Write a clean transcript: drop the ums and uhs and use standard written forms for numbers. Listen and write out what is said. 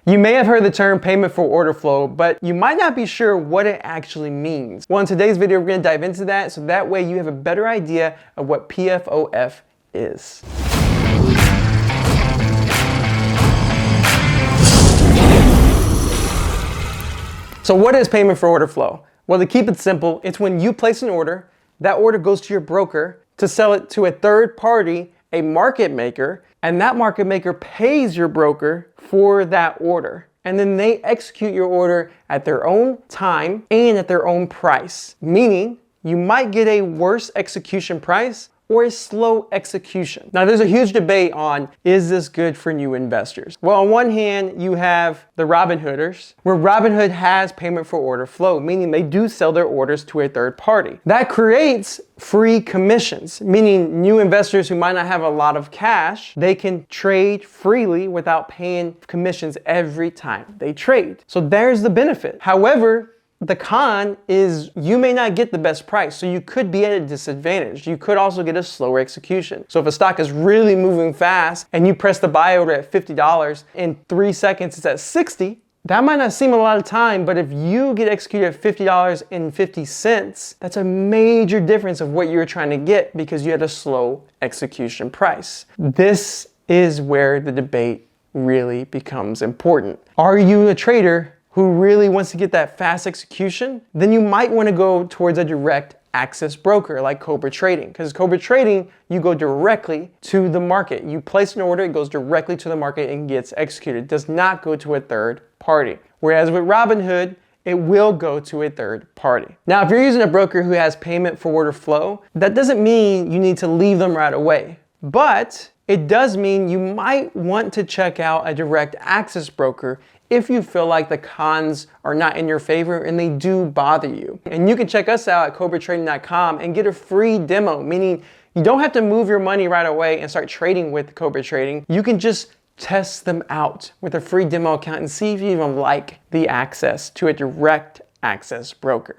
You may have heard the term payment for order flow, but you might not be sure what it actually means. Well, in today's video, we're going to dive into that so that way you have a better idea of what PFOF is. So what is payment for order flow? Well, to keep it simple, it's when you place an order, that order goes to your broker to sell it to a third party, a market maker, and that market maker pays your broker for that order. And then they execute your order at their own time and at their own price. Meaning, you might get a worse execution price or a slow execution. Now, there's a huge debate on, is this good for new investors? Well, on one hand, you have the Robinhooders, where Robinhood has payment for order flow, meaning they do sell their orders to a third party. That creates free commissions, meaning new investors who might not have a lot of cash, they can trade freely without paying commissions every time they trade. So there's the benefit. However, the con is you may not get the best price, so you could be at a disadvantage. You could also get a slower execution. So if a stock is really moving fast and you press the buy order at $50, in 3 seconds it's at 60, that might not seem a lot of time, but if you get executed at $50.50, that's a major difference of what you're trying to get because you had a slow execution price. This is where the debate really becomes important. Are you a trader who really wants to get that fast execution? Then you might want to go towards a direct access broker like Cobra Trading. Because Cobra Trading, you go directly to the market. You place an order, it goes directly to the market and gets executed. It does not go to a third party. Whereas with Robinhood, it will go to a third party. Now, if you're using a broker who has payment for order flow, that doesn't mean you need to leave them right away. But it does mean you might want to check out a direct access broker if you feel like the cons are not in your favor and they do bother you. And you can check us out at cobratrading.com and get a free demo, meaning you don't have to move your money right away and start trading with Cobra Trading. You can just test them out with a free demo account and see if you even like the access to a direct access broker.